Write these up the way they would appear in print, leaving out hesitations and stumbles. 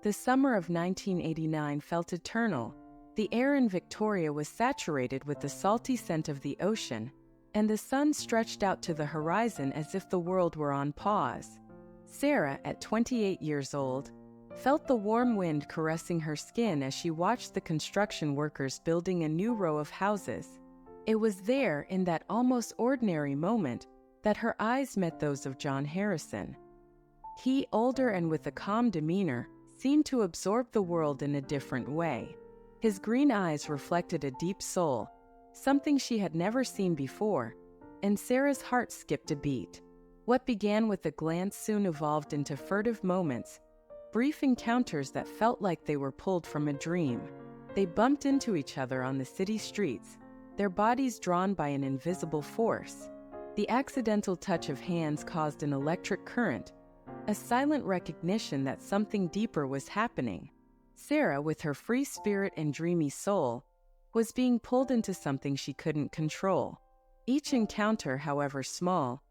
The summer of 1989 felt eternal. The air in Victoria was saturated with the salty scent of the ocean, and the sun stretched out to the horizon as if the world were on pause. Sarah, at 28 years old, felt the warm wind caressing her skin as she watched the construction workers building a new row of houses. It was there, in that almost ordinary moment, that her eyes met those of John Harrison. He, older and with a calm demeanor, seemed to absorb the world in a different way. His green eyes reflected a deep soul, something she had never seen before, and Sarah's heart skipped a beat. What began with a glance soon evolved into furtive moments, brief encounters that felt like they were pulled from a dream. They bumped into each other on the city streets, their bodies drawn by an invisible force. The accidental touch of hands caused an electric current, a silent recognition that something deeper was happening. Sarah, with her free spirit and dreamy soul, was being pulled into something she couldn't control. Each encounter, however small,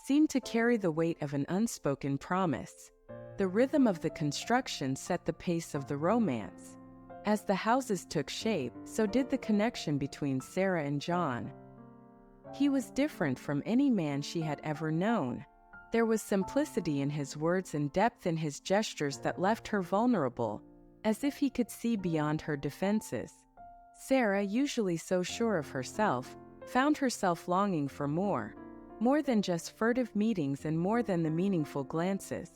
seemed to carry the weight of an unspoken promise. The rhythm of the construction set the pace of the romance. As the houses took shape, so did the connection between Sarah and John. He was different from any man she had ever known. There was simplicity in his words and depth in his gestures that left her vulnerable, as if he could see beyond her defenses. Sarah, usually so sure of herself, found herself longing for more than just furtive meetings and more than the meaningful glances.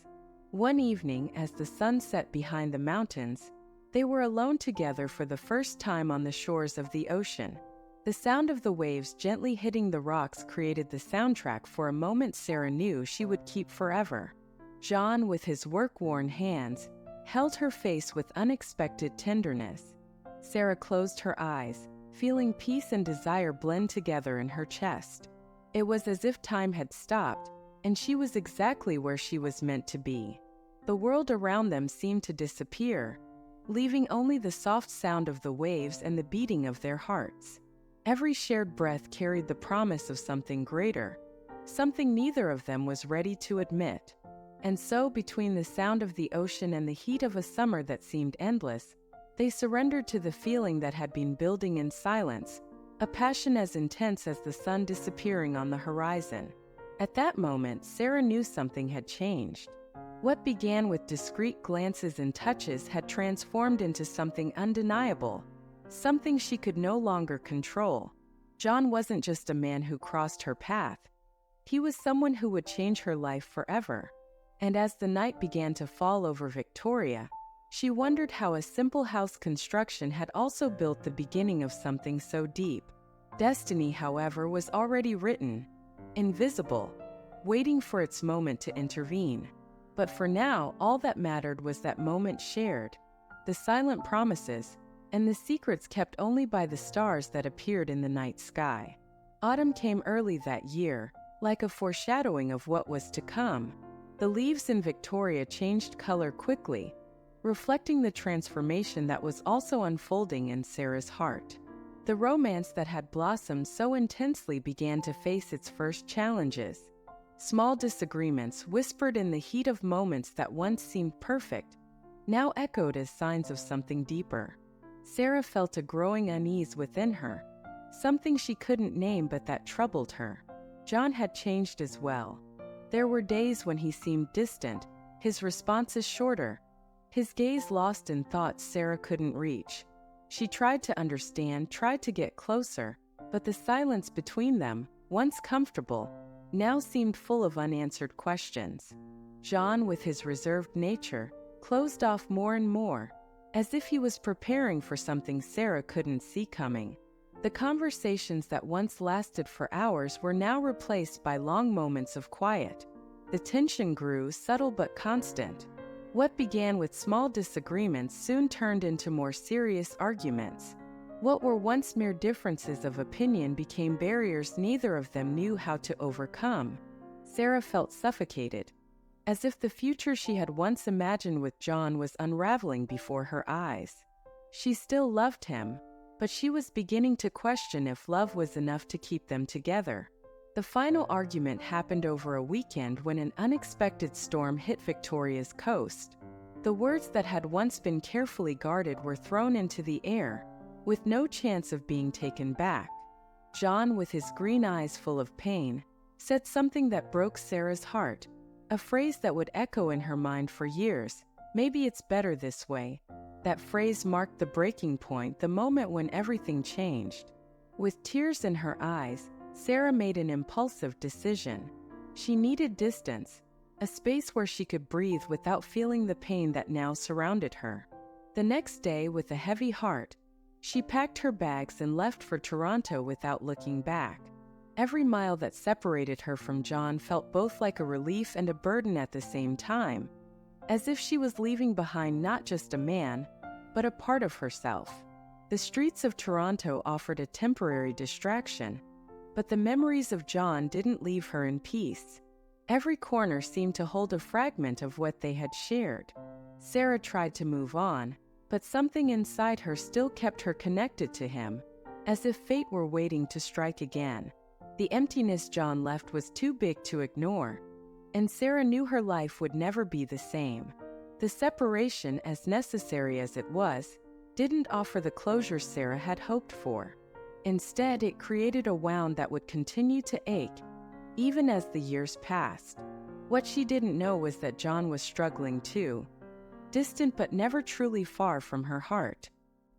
One evening, as the sun set behind the mountains, they were alone together for the first time on the shores of the ocean. The sound of the waves gently hitting the rocks created the soundtrack for a moment Sarah knew she would keep forever. John, with his work-worn hands, held her face with unexpected tenderness. Sarah closed her eyes, feeling peace and desire blend together in her chest. It was as if time had stopped, and she was exactly where she was meant to be. The world around them seemed to disappear, leaving only the soft sound of the waves and the beating of their hearts. Every shared breath carried the promise of something greater, something neither of them was ready to admit. And so, between the sound of the ocean and the heat of a summer that seemed endless, they surrendered to the feeling that had been building in silence, a passion as intense as the sun disappearing on the horizon. At that moment, Sarah knew something had changed. What began with discreet glances and touches had transformed into something undeniable, something she could no longer control. John wasn't just a man who crossed her path. He was someone who would change her life forever. And as the night began to fall over Victoria, she wondered how a simple house construction had also built the beginning of something so deep. Destiny, however, was already written, invisible, waiting for its moment to intervene. But for now, all that mattered was that moment shared, the silent promises, and the secrets kept only by the stars that appeared in the night sky. Autumn came early that year, like a foreshadowing of what was to come. The leaves in Victoria changed color quickly, reflecting the transformation that was also unfolding in Sarah's heart. The romance that had blossomed so intensely began to face its first challenges. Small disagreements, whispered in the heat of moments that once seemed perfect, now echoed as signs of something deeper. Sarah felt a growing unease within her, something she couldn't name but that troubled her. John had changed as well. There were days when he seemed distant, his responses shorter, his gaze lost in thoughts Sarah couldn't reach. She tried to understand, tried to get closer, but the silence between them, once comfortable, now seemed full of unanswered questions. John, with his reserved nature, closed off more and more, as if he was preparing for something Sarah couldn't see coming. The conversations that once lasted for hours were now replaced by long moments of quiet. The tension grew, subtle but constant. What began with small disagreements soon turned into more serious arguments. What were once mere differences of opinion became barriers neither of them knew how to overcome. Sarah felt suffocated, as if the future she had once imagined with John was unraveling before her eyes. She still loved him, but she was beginning to question if love was enough to keep them together. The final argument happened over a weekend when an unexpected storm hit Victoria's coast. The words that had once been carefully guarded were thrown into the air, with no chance of being taken back. John, with his green eyes full of pain, said something that broke Sarah's heart, a phrase that would echo in her mind for years. "Maybe it's better this way." That phrase marked the breaking point, the moment when everything changed. With tears in her eyes, Sarah made an impulsive decision. She needed distance, a space where she could breathe without feeling the pain that now surrounded her. The next day, with a heavy heart, she packed her bags and left for Toronto without looking back. Every mile that separated her from John felt both like a relief and a burden at the same time, as if she was leaving behind not just a man, but a part of herself. The streets of Toronto offered a temporary distraction, but the memories of John didn't leave her in peace. Every corner seemed to hold a fragment of what they had shared. Sarah tried to move on, but something inside her still kept her connected to him, as if fate were waiting to strike again. The emptiness John left was too big to ignore, and Sarah knew her life would never be the same. The separation, as necessary as it was, didn't offer the closure Sarah had hoped for. Instead, it created a wound that would continue to ache, even as the years passed. What she didn't know was that John was struggling too, distant but never truly far from her heart.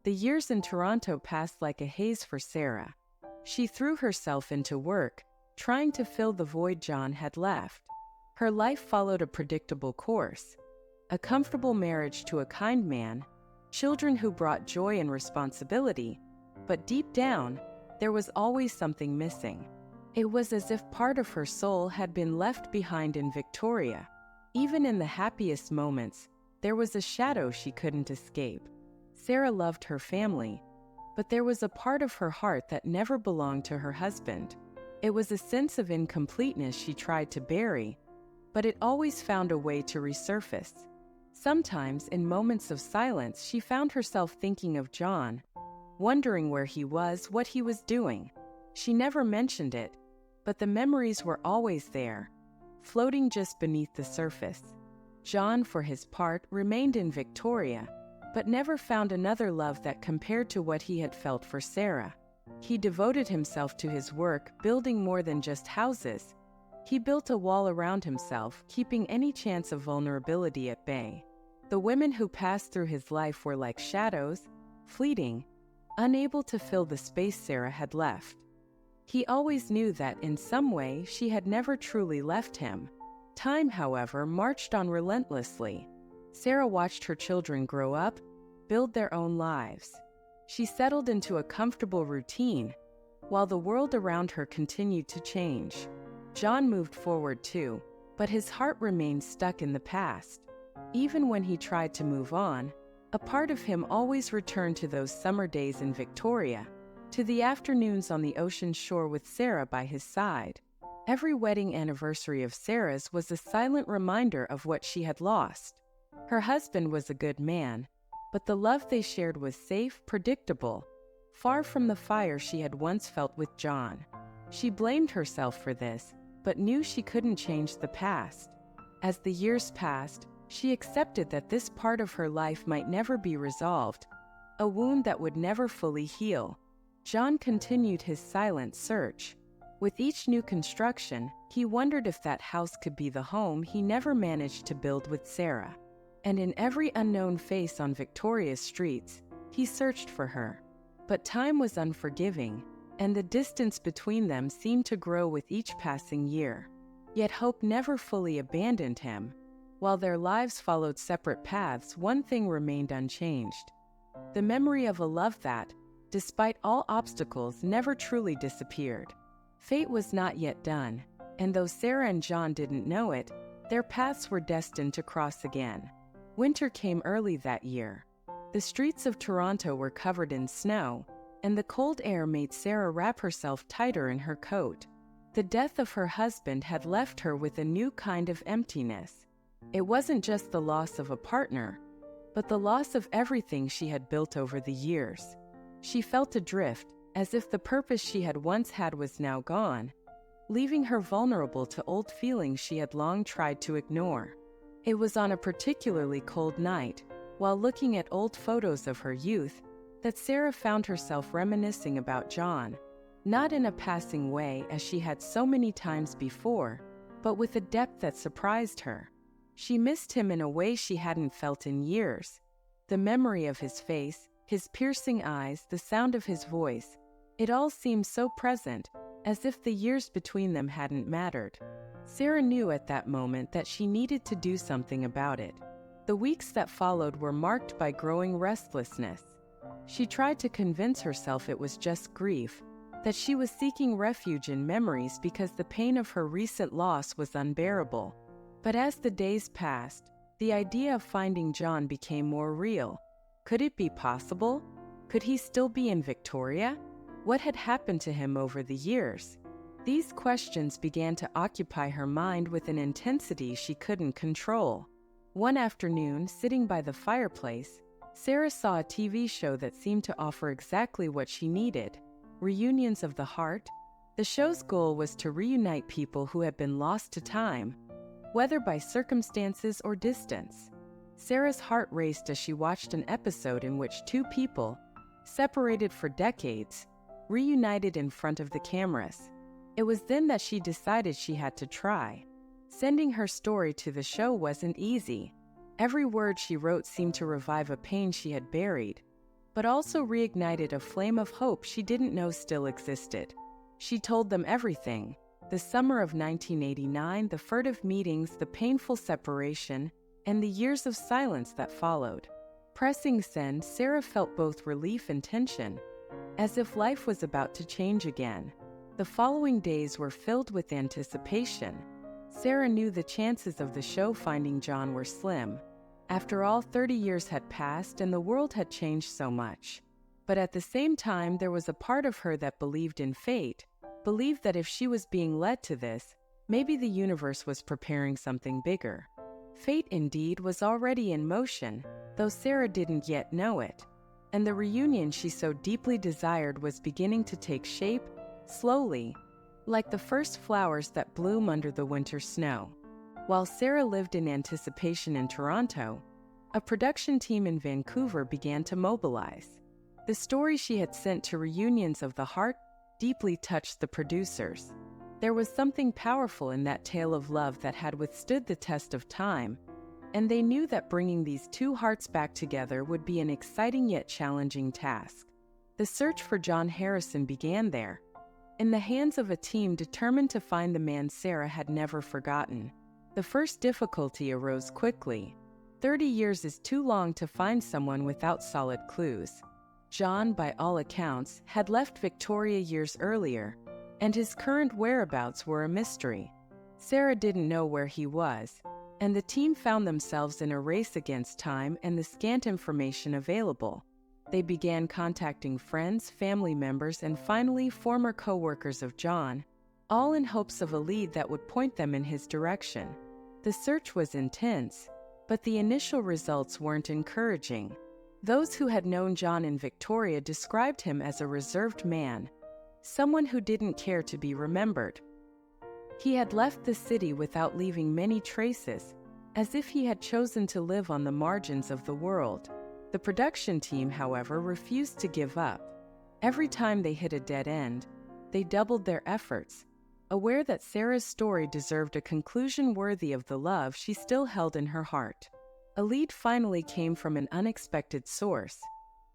The years in Toronto passed like a haze for Sarah. She threw herself into work, trying to fill the void John had left. Her life followed a predictable course: a comfortable marriage to a kind man, children who brought joy and responsibility, but deep down, there was always something missing. It was as if part of her soul had been left behind in Victoria. Even in the happiest moments, there was a shadow she couldn't escape. Sarah loved her family, but there was a part of her heart that never belonged to her husband. It was a sense of incompleteness she tried to bury, but it always found a way to resurface. Sometimes, in moments of silence, she found herself thinking of John, wondering where he was, what he was doing. She never mentioned it, but the memories were always there, floating just beneath the surface. John, for his part, remained in Victoria, but never found another love that compared to what he had felt for Sarah. He devoted himself to his work, building more than just houses. He built a wall around himself, keeping any chance of vulnerability at bay. The women who passed through his life were like shadows, fleeting, unable to fill the space Sarah had left. He always knew that, in some way, she had never truly left him. Time, however, marched on relentlessly. Sarah watched her children grow up, build their own lives. She settled into a comfortable routine, while the world around her continued to change. John moved forward too, but his heart remained stuck in the past. Even when he tried to move on, a part of him always returned to those summer days in Victoria, to the afternoons on the ocean shore with Sarah by his side. Every wedding anniversary of Sarah's was a silent reminder of what she had lost. Her husband was a good man, but the love they shared was safe, predictable, far from the fire she had once felt with John. She blamed herself for this, but knew she couldn't change the past. As the years passed, she accepted that this part of her life might never be resolved, a wound that would never fully heal. John continued his silent search. With each new construction, he wondered if that house could be the home he never managed to build with Sarah. And in every unknown face on Victoria's streets, he searched for her. But time was unforgiving, and the distance between them seemed to grow with each passing year. Yet hope never fully abandoned him. While their lives followed separate paths, one thing remained unchanged: the memory of a love that, despite all obstacles, never truly disappeared. Fate was not yet done, and though Sarah and John didn't know it, their paths were destined to cross again. Winter came early that year. The streets of Toronto were covered in snow, and the cold air made Sarah wrap herself tighter in her coat. The death of her husband had left her with a new kind of emptiness. It wasn't just the loss of a partner, but the loss of everything she had built over the years. She felt adrift, as if the purpose she had once had was now gone, leaving her vulnerable to old feelings she had long tried to ignore. It was on a particularly cold night, while looking at old photos of her youth, that Sarah found herself reminiscing about John, not in a passing way as she had so many times before, but with a depth that surprised her. She missed him in a way she hadn't felt in years. The memory of his face, his piercing eyes, the sound of his voice, it all seemed so present, as if the years between them hadn't mattered. Sarah knew at that moment that she needed to do something about it. The weeks that followed were marked by growing restlessness. She tried to convince herself it was just grief, that she was seeking refuge in memories because the pain of her recent loss was unbearable. But as the days passed, the idea of finding John became more real. Could it be possible? Could he still be in Victoria? What had happened to him over the years? These questions began to occupy her mind with an intensity she couldn't control. One afternoon, sitting by the fireplace, Sarah saw a TV show that seemed to offer exactly what she needed: Reunions of the Heart. The show's goal was to reunite people who had been lost to time, whether by circumstances or distance. Sarah's heart raced as she watched an episode in which two people, separated for decades, reunited in front of the cameras. It was then that she decided she had to try. Sending her story to the show wasn't easy. Every word she wrote seemed to revive a pain she had buried, but also reignited a flame of hope she didn't know still existed. She told them everything: the summer of 1989, the furtive meetings, the painful separation, and the years of silence that followed. Pressing send, Sarah felt both relief and tension, as if life was about to change again. The following days were filled with anticipation. Sarah knew the chances of the show finding John were slim. After all, 30 years had passed and the world had changed so much. But at the same time, there was a part of her that believed in fate, believed that if she was being led to this, maybe the universe was preparing something bigger. Fate, indeed, was already in motion, though Sarah didn't yet know it. And the reunion she so deeply desired was beginning to take shape, slowly, like the first flowers that bloom under the winter snow. While Sarah lived in anticipation in Toronto, a production team in Vancouver began to mobilize. The story she had sent to Reunions of the Heart deeply touched the producers. There was something powerful in that tale of love that had withstood the test of time, and they knew that bringing these two hearts back together would be an exciting yet challenging task. The search for John Harrison began there, in the hands of a team determined to find the man Sarah had never forgotten. The first difficulty arose quickly. 30 years is too long to find someone without solid clues. John, by all accounts, had left Victoria years earlier, and his current whereabouts were a mystery. Sarah didn't know where he was, and the team found themselves in a race against time and the scant information available. They began contacting friends, family members, and finally former co-workers of John, all in hopes of a lead that would point them in his direction. The search was intense, but the initial results weren't encouraging. Those who had known John in Victoria described him as a reserved man, someone who didn't care to be remembered. He had left the city without leaving many traces, as if he had chosen to live on the margins of the world. The production team, however, refused to give up. Every time they hit a dead end, they doubled their efforts, aware that Sarah's story deserved a conclusion worthy of the love she still held in her heart. A lead finally came from an unexpected source,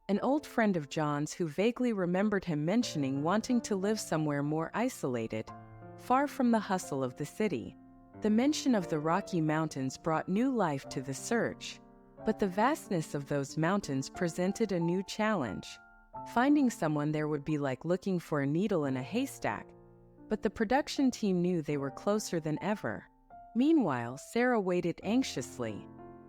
an old friend of John's who vaguely remembered him mentioning wanting to live somewhere more isolated, far from the hustle of the city. The mention of the Rocky Mountains brought new life to the search, but the vastness of those mountains presented a new challenge. Finding someone there would be like looking for a needle in a haystack, but the production team knew they were closer than ever. Meanwhile, Sarah waited anxiously.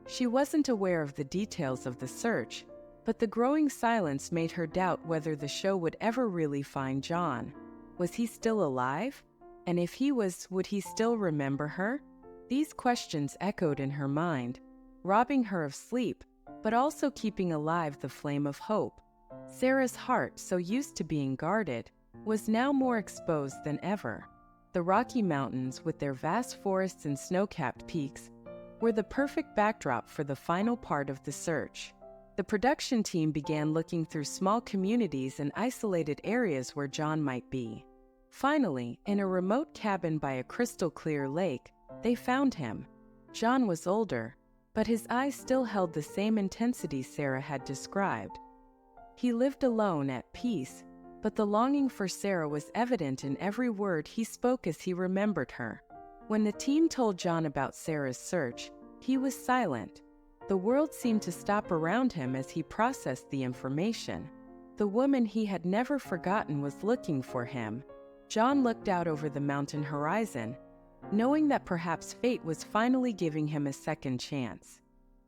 She wasn't aware of the details of the search, but the growing silence made her doubt whether the show would ever really find John. Was he still alive? And if he was, would he still remember her? These questions echoed in her mind, robbing her of sleep, but also keeping alive the flame of hope. Sarah's heart, so used to being guarded, was now more exposed than ever. The Rocky Mountains, with their vast forests and snow-capped peaks, were the perfect backdrop for the final part of the search. The production team began looking through small communities and isolated areas where John might be. Finally, in a remote cabin by a crystal-clear lake, they found him. John was older, but his eyes still held the same intensity Sarah had described. He lived alone at peace, but the longing for Sarah was evident in every word he spoke as he remembered her. When the team told John about Sarah's search, he was silent. The world seemed to stop around him as he processed the information. The woman he had never forgotten was looking for him. John looked out over the mountain horizon, knowing that perhaps fate was finally giving him a second chance.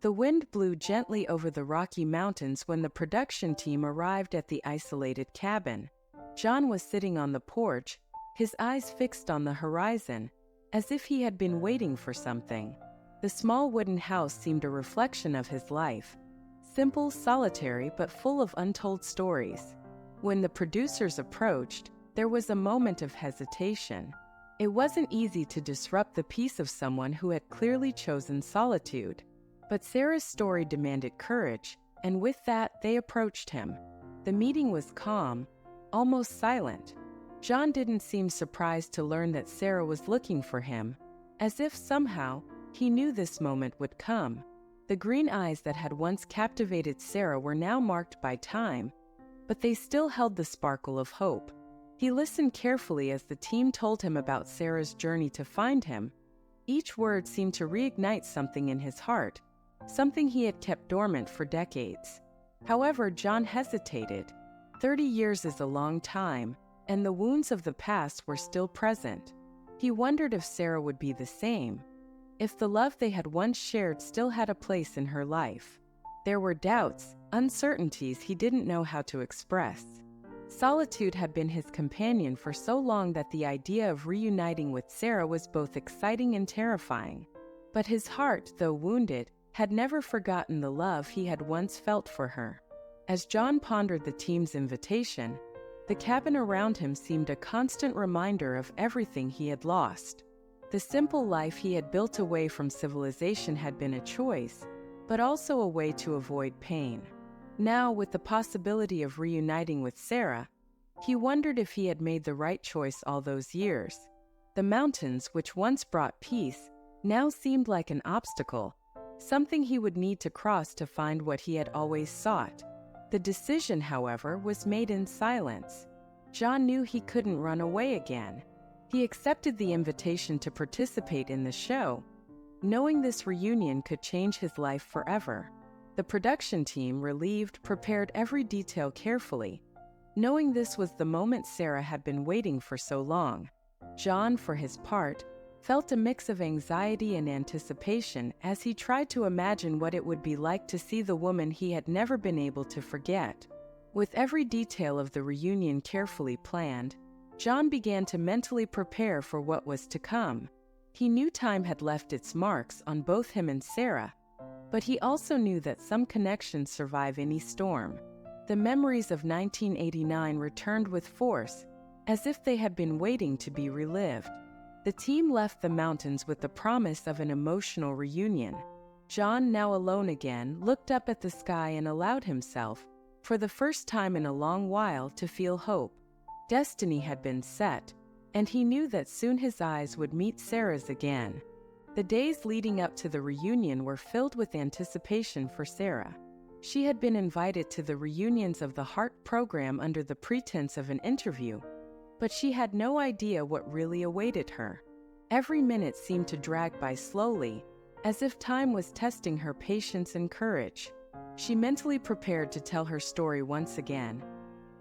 The wind blew gently over the Rocky Mountains when the production team arrived at the isolated cabin. John was sitting on the porch, his eyes fixed on the horizon, as if he had been waiting for something. The small wooden house seemed a reflection of his life, simple, solitary, but full of untold stories. When the producers approached, there was a moment of hesitation. It wasn't easy to disrupt the peace of someone who had clearly chosen solitude. But Sarah's story demanded courage, and with that, they approached him. The meeting was calm, almost silent. John didn't seem surprised to learn that Sarah was looking for him, as if somehow he knew this moment would come. The green eyes that had once captivated Sarah were now marked by time, but they still held the sparkle of hope. He listened carefully as the team told him about Sarah's journey to find him. Each word seemed to reignite something in his heart, something he had kept dormant for decades. However, John hesitated. 30 years is a long time, and the wounds of the past were still present. He wondered if Sarah would be the same, if the love they had once shared still had a place in her life. There were doubts, uncertainties he didn't know how to express. Solitude had been his companion for so long that the idea of reuniting with Sarah was both exciting and terrifying. But his heart, though wounded, had never forgotten the love he had once felt for her. As John pondered the team's invitation, the cabin around him seemed a constant reminder of everything he had lost. The simple life he had built away from civilization had been a choice, but also a way to avoid pain. Now, with the possibility of reuniting with Sarah, he wondered if he had made the right choice all those years. The mountains, which once brought peace, now seemed like an obstacle, something he would need to cross to find what he had always sought. The decision, however, was made in silence. John knew he couldn't run away again. He accepted the invitation to participate in the show, knowing this reunion could change his life forever. The production team, relieved, prepared every detail carefully, knowing this was the moment Sarah had been waiting for so long. John, for his part, felt a mix of anxiety and anticipation as he tried to imagine what it would be like to see the woman he had never been able to forget. With every detail of the reunion carefully planned, John began to mentally prepare for what was to come. He knew time had left its marks on both him and Sarah, but he also knew that some connections survive any storm. The memories of 1989 returned with force, as if they had been waiting to be relived. The team left the mountains with the promise of an emotional reunion. John, now alone again, looked up at the sky and allowed himself, for the first time in a long while, to feel hope. Destiny had been set, and he knew that soon his eyes would meet Sarah's again. The days leading up to the reunion were filled with anticipation for Sarah. She had been invited to the reunions of the Heart program under the pretense of an interview, but she had no idea what really awaited her. Every minute seemed to drag by slowly, as if time was testing her patience and courage. She mentally prepared to tell her story once again,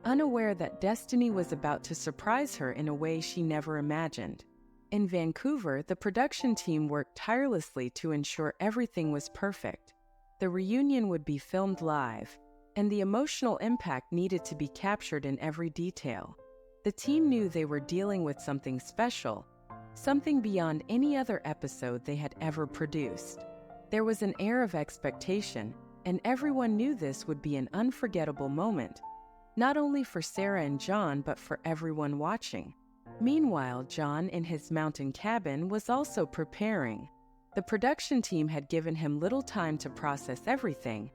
unaware that destiny was about to surprise her in a way she never imagined. In Vancouver, the production team worked tirelessly to ensure everything was perfect. The reunion would be filmed live, and the emotional impact needed to be captured in every detail. The team knew they were dealing with something special, something beyond any other episode they had ever produced. There was an air of expectation, and everyone knew this would be an unforgettable moment, not only for Sarah and John but for everyone watching. Meanwhile, John, in his mountain cabin, was also preparing. The production team had given him little time to process everything,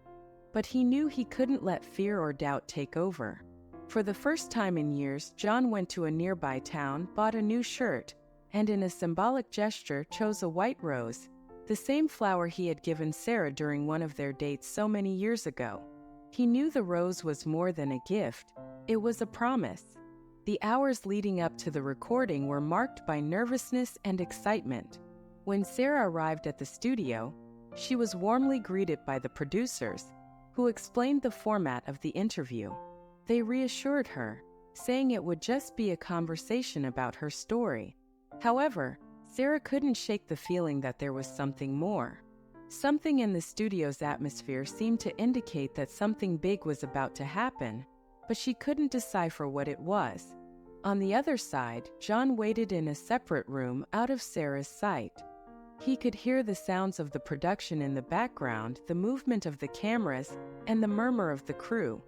but he knew he couldn't let fear or doubt take over. For the first time in years, John went to a nearby town, bought a new shirt, and in a symbolic gesture chose a white rose, the same flower he had given Sarah during one of their dates so many years ago. He knew the rose was more than a gift, it was a promise. The hours leading up to the recording were marked by nervousness and excitement. When Sarah arrived at the studio, she was warmly greeted by the producers, who explained the format of the interview. They reassured her, saying it would just be a conversation about her story. However, Sarah couldn't shake the feeling that there was something more. Something in the studio's atmosphere seemed to indicate that something big was about to happen, but she couldn't decipher what it was. On the other side, John waited in a separate room out of Sarah's sight. He could hear the sounds of the production in the background, the movement of the cameras, and the murmur of the crew.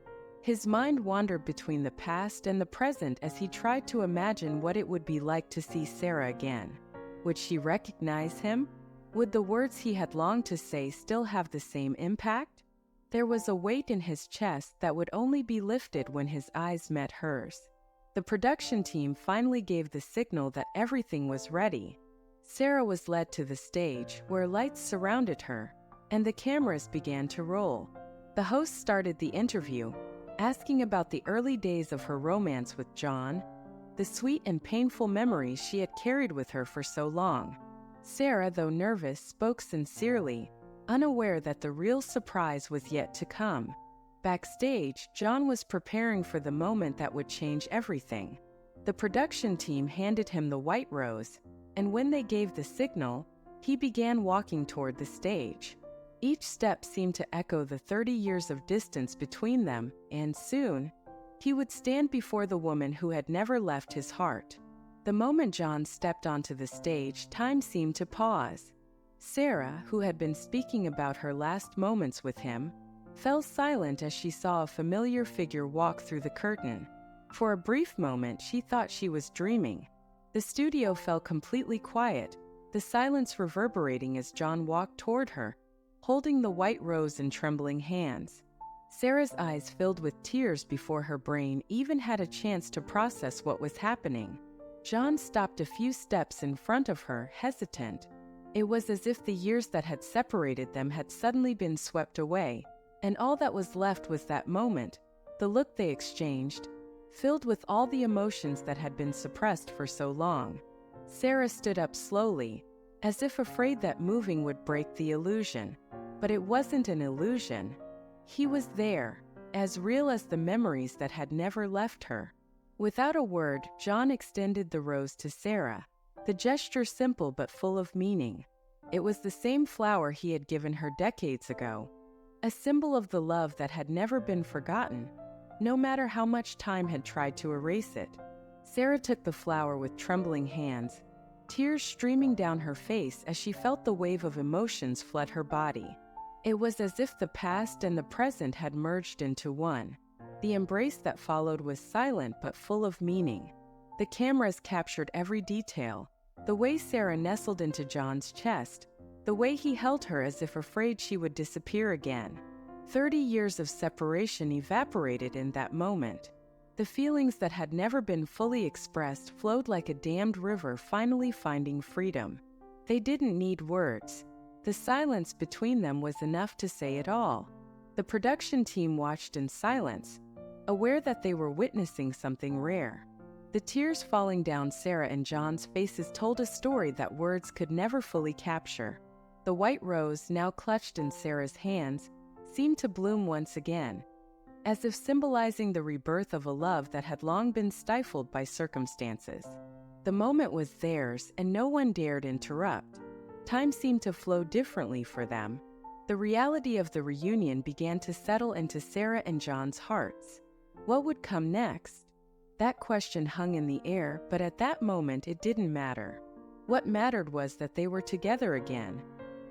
His mind wandered between the past and the present as he tried to imagine what it would be like to see Sarah again. Would she recognize him? Would the words he had longed to say still have the same impact? There was a weight in his chest that would only be lifted when his eyes met hers. The production team finally gave the signal that everything was ready. Sarah was led to the stage, where lights surrounded her, and the cameras began to roll. The host started the interview, asking about the early days of her romance with John, the sweet and painful memories she had carried with her for so long. Sarah, though nervous, spoke sincerely, unaware that the real surprise was yet to come. Backstage, John was preparing for the moment that would change everything. The production team handed him the white rose, and when they gave the signal, he began walking toward the stage. Each step seemed to echo the 30 years of distance between them, and soon, he would stand before the woman who had never left his heart. The moment John stepped onto the stage, time seemed to pause. Sarah, who had been speaking about her last moments with him, fell silent as she saw a familiar figure walk through the curtain. For a brief moment, she thought she was dreaming. The studio fell completely quiet, the silence reverberating as John walked toward her, holding the white rose in trembling hands. Sarah's eyes filled with tears before her brain even had a chance to process what was happening. John stopped a few steps in front of her, hesitant. It was as if the years that had separated them had suddenly been swept away, and all that was left was that moment, the look they exchanged, filled with all the emotions that had been suppressed for so long. Sarah stood up slowly, as if afraid that moving would break the illusion. But it wasn't an illusion. He was there, as real as the memories that had never left her. Without a word, John extended the rose to Sarah, the gesture simple but full of meaning. It was the same flower he had given her decades ago, a symbol of the love that had never been forgotten, no matter how much time had tried to erase it. Sarah took the flower with trembling hands, tears streaming down her face as she felt the wave of emotions flood her body. It was as if the past and the present had merged into one. The embrace that followed was silent but full of meaning. The cameras captured every detail, the way Sarah nestled into John's chest, the way he held her as if afraid she would disappear again. 30 years of separation evaporated in that moment. The feelings that had never been fully expressed flowed like a dammed river finally finding freedom. They didn't need words. The silence between them was enough to say it all. The production team watched in silence, aware that they were witnessing something rare. The tears falling down Sarah and John's faces told a story that words could never fully capture. The white rose, now clutched in Sarah's hands, seemed to bloom once again, as if symbolizing the rebirth of a love that had long been stifled by circumstances. The moment was theirs, and no one dared interrupt. Time seemed to flow differently for them. The reality of the reunion began to settle into Sarah and John's hearts. What would come next? That question hung in the air, but at that moment it didn't matter. What mattered was that they were together again,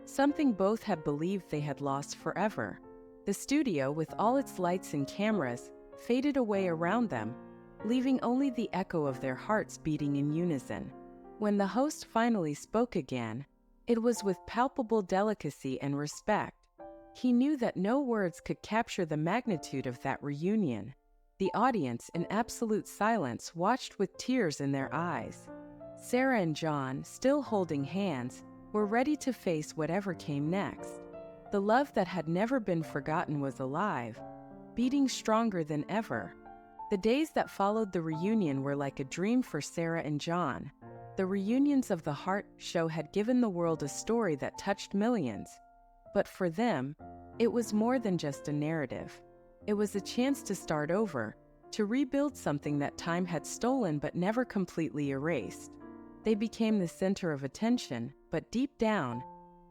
something both had believed they had lost forever. The studio, with all its lights and cameras, faded away around them, leaving only the echo of their hearts beating in unison. When the host finally spoke again, It was with palpable delicacy and respect. He knew that no words could capture the magnitude of that reunion. The audience, in absolute silence, watched with tears in their eyes. Sarah and John, still holding hands, were ready to face whatever came next. The love that had never been forgotten was alive, beating stronger than ever. The days that followed the reunion were like a dream for Sarah and John. The reunions of the Heart show had given the world a story that touched millions. But for them, it was more than just a narrative. It was a chance to start over, to rebuild something that time had stolen but never completely erased. They became the center of attention, but deep down,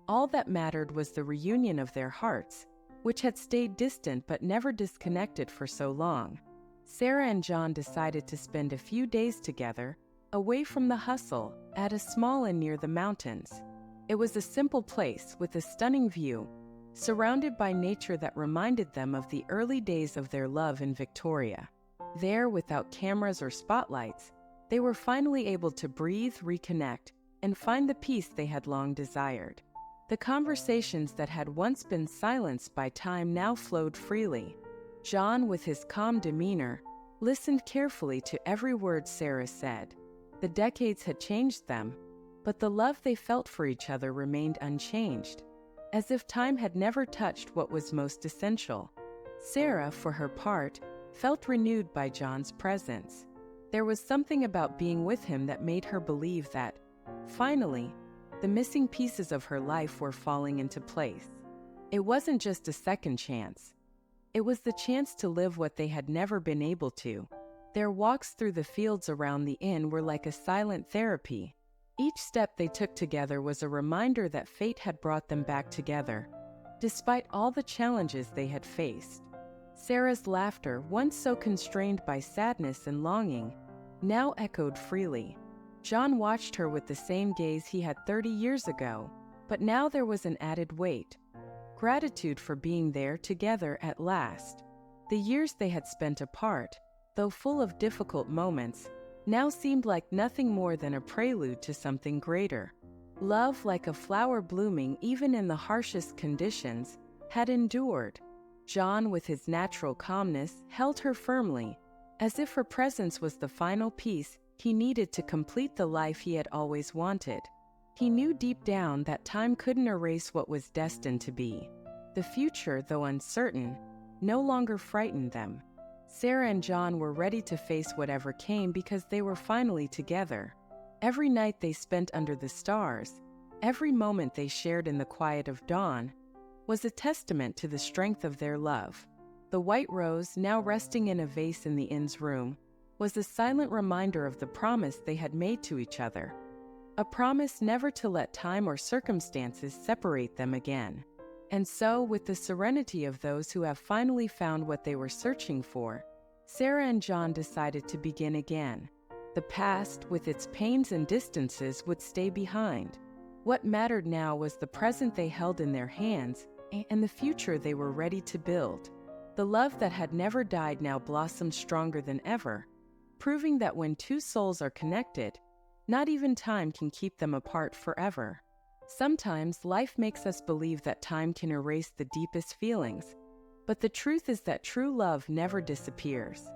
all that mattered was the reunion of their hearts, which had stayed distant but never disconnected for so long. Sarah and John decided to spend a few days together, away from the hustle, at a small inn near the mountains. It was a simple place with a stunning view, surrounded by nature that reminded them of the early days of their love in Victoria. There, without cameras or spotlights, they were finally able to breathe, reconnect, and find the peace they had long desired. The conversations that had once been silenced by time now flowed freely. John, with his calm demeanor, listened carefully to every word Sarah said. The decades had changed them, but the love they felt for each other remained unchanged, as if time had never touched what was most essential. Sarah, for her part, felt renewed by John's presence. There was something about being with him that made her believe that, finally, the missing pieces of her life were falling into place. It wasn't just a second chance. It was the chance to live what they had never been able to. Their walks through the fields around the inn were like a silent therapy. Each step they took together was a reminder that fate had brought them back together, despite all the challenges they had faced. Sarah's laughter, once so constrained by sadness and longing, now echoed freely. John watched her with the same gaze he had 30 years ago, but now there was an added weight. Gratitude for being there together at last. The years they had spent apart, though full of difficult moments, now seemed like nothing more than a prelude to something greater. Love, like a flower blooming even in the harshest conditions, had endured. John, with his natural calmness, held her firmly, as if her presence was the final piece he needed to complete the life he had always wanted. He knew deep down that time couldn't erase what was destined to be. The future, though uncertain, no longer frightened them. Sarah and John were ready to face whatever came because they were finally together. Every night they spent under the stars, every moment they shared in the quiet of dawn, was a testament to the strength of their love. The white rose, now resting in a vase in the inn's room, was a silent reminder of the promise they had made to each other. A promise never to let time or circumstances separate them again. And so, with the serenity of those who have finally found what they were searching for, Sarah and John decided to begin again. The past, with its pains and distances, would stay behind. What mattered now was the present they held in their hands and the future they were ready to build. The love that had never died now blossomed stronger than ever, proving that when two souls are connected, not even time can keep them apart forever. Sometimes life makes us believe that time can erase the deepest feelings, but the truth is that true love never disappears.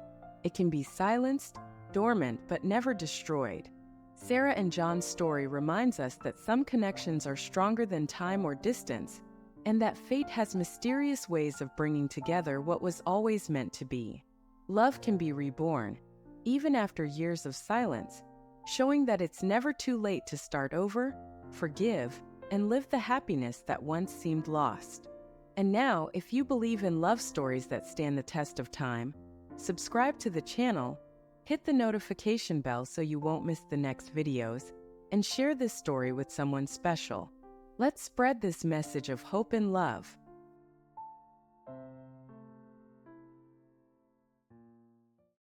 It can be silenced, dormant, but never destroyed. Sarah and John's story reminds us that some connections are stronger than time or distance, and that fate has mysterious ways of bringing together what was always meant to be. Love can be reborn, even after years of silence, showing that it's never too late to start over, forgive, and live the happiness that once seemed lost. And now, if you believe in love stories that stand the test of time, subscribe to the channel, hit the notification bell so you won't miss the next videos, and share this story with someone special. Let's spread this message of hope and love.